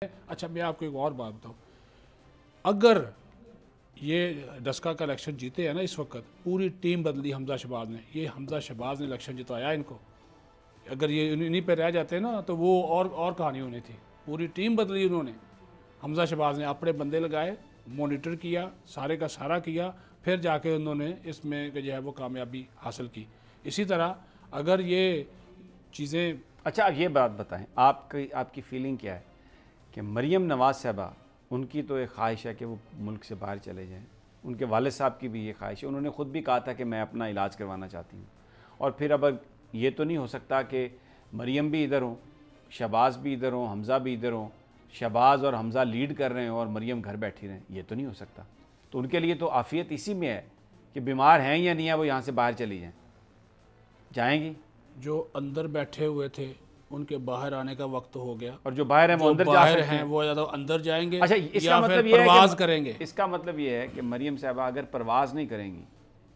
اچھا میں آپ کو ایک اور بات بتاؤں، اگر یہ ڈسکا کا الیکشن جیتے ہیں نا اس وقت، پوری ٹیم بدلی حمزہ شہباز نے، یہ حمزہ شہباز نے الیکشن جتوایا ان کو، اگر یہ انہیں پہ رہ جاتے نا تو وہ اور کہانی ہونی تھی. پوری ٹیم بدلی انہوں نے، حمزہ شہباز نے اپنے بندے لگائے، مانیٹر کیا، سارے کا سارا کیا، پھر جا کے انہوں نے اس میں جو ہے وہ کامیابی حاصل کی. اسی طرح اگر یہ چیزیں اچھا اب یہ بات بتائیں، آپ کی فیلنگ کیا ہے کہ مریم نواز صاحبہ، ان کی تو ایک خواہش ہے کہ وہ ملک سے باہر چلے جائیں، ان کے والد صاحب کی بھی یہ خواہش ہے، انہوں نے خود بھی کہا تھا کہ میں اپنا علاج کروانا چاہتی ہوں، اور پھر اب یہ تو نہیں ہو سکتا کہ مریم بھی ادھر ہوں، شہباز بھی ادھر ہوں، حمزہ بھی ادھر ہوں، شہباز اور حمزہ لیڈ کر رہے ہیں اور مریم گھر بیٹھی رہیں، یہ تو نہیں ہو سکتا. تو ان کے لیے تو عافیت اسی میں ہے کہ بیمار ہیں یا نہیں ہیں وہ یہاں سے باہر چلی جائیں گی. جو اندر بیٹھے ہوئے تھے ان کے باہر آنے کا وقت ہو گیا، اور جو باہر ہیں وہ اندر جا باہر سکتے ہیں وہ یا تو اندر جائیں گے اچھا اس کا یا مطلب پھر یہ ہے پرواز کہ کریں گے. اس کا مطلب یہ ہے کہ مریم صاحبہ اگر پرواز نہیں کریں گی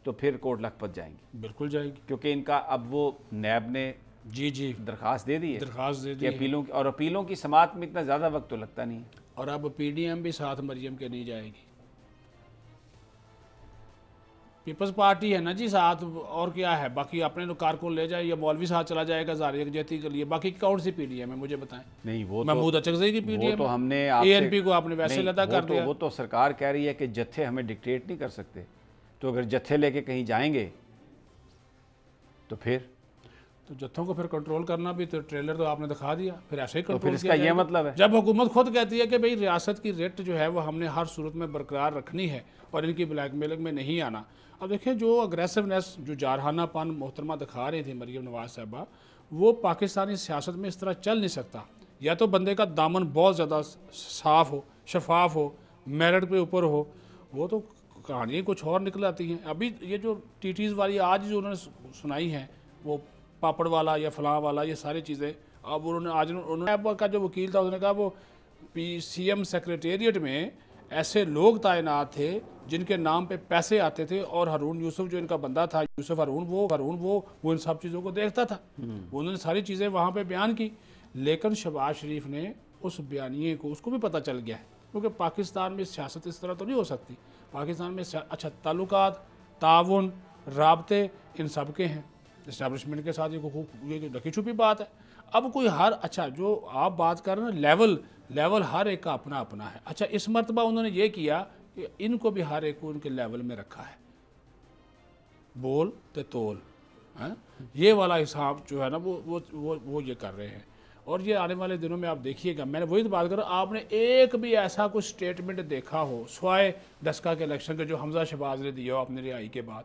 تو پھر کوٹ لکھپت جائیں گی، بالکل جائے گی، کیونکہ ان کا اب وہ نیب نے جی درخواست دے دی ہے درخواست دے کہ دی ہے. اپیلوں کی سماعت میں اتنا زیادہ وقت تو لگتا نہیں ہے. اور اب پی ڈی ایم بھی ساتھ مریم کے نہیں جائے گی، پیپلز پارٹی ہے نا جی ساتھ، اور کیا ہے باقی اپنے کارکن لے جائے یا مولوی ساتھ چلا جائے گا زاریہ یکجہتی کے لیے. باقی کون سی پی ڈی ایم ہے مجھے بتائیں؟ نہیں وہ محمود اچکزئی کی پی ڈی وہ ایم تو ہم نے اے این پی کو آپ نے ویسے لدا کر دیا. وہ تو سرکار کہہ رہی ہے کہ جتھے ہمیں ڈکٹیٹ نہیں کر سکتے، تو اگر جتھے لے کے کہیں جائیں گے تو پھر جتھوں کو پھر کنٹرول کرنا بھی، تو ٹریلر تو آپ نے دکھا دیا، پھر ایسے ہی پھر کنٹرول اس کیا کا جائے یہ گا. مطلب ہے جب حکومت خود کہتی ہے کہ بھئی ریاست کی ریٹ جو ہے وہ ہم نے ہر صورت میں برقرار رکھنی ہے اور ان کی بلیک میلنگ میں نہیں آنا. اب دیکھیں جو اگریسونیس، جو جارحانہ پن محترمہ دکھا رہی تھی مریم نواز صاحبہ، وہ پاکستانی سیاست میں اس طرح چل نہیں سکتا. یا تو بندے کا دامن بہت زیادہ صاف ہو، شفاف ہو، میرٹ پہ اوپر ہو، وہ تو کہانیاں کچھ اور نکل آتی ہیں. ابھی یہ جو ٹی ٹیز والی آج جو انہوں نے سنائی ہیں، وہ پاپڑ والا یا فلاں والا، یہ ساری چیزیں اب انہوں نے کا جو وکیل تھا اس نے کہا وہ پی سی ایم سیکریٹریٹ میں ایسے لوگ تعینات تھے جن کے نام پہ پیسے آتے تھے، اور ہارون یوسف جو ان کا بندہ تھا، یوسف ہارون، وہ ان سب چیزوں کو دیکھتا تھا. انہوں نے ساری چیزیں وہاں پہ بیان کی، لیکن شہباز شریف نے اس بیانیے کو، اس کو بھی پتہ چل گیا ہے، کیونکہ پاکستان میں سیاست اس طرح تو نہیں ہو سکتی. پاکستان میں اچھا تعلقات، تعاون، رابطے ان سب کے ہیں اسٹیبلشمنٹ کے ساتھ، یہ ڈکی چھپی بات ہے. اب کوئی اچھا جو آپ بات کر رہے ہیں لیول ہر ایک کا اپنا اپنا ہے. اچھا اس مرتبہ انہوں نے یہ کیا کہ ان کو بھی ہر ایک کو ان کے لیول میں رکھا ہے، بول تے تول، یہ والا حساب جو ہے نا وہ یہ کر رہے ہیں. اور یہ آنے والے دنوں میں آپ دیکھیے گا، میں نے وہی تو بات کر رہا ہوں، آپ نے ایک بھی ایسا کوئی سٹیٹمنٹ دیکھا ہو سوائے ڈسکا کے الیکشن کے جو حمزہ شہباز نے دیا ہو اپنی رہائی کے بعد،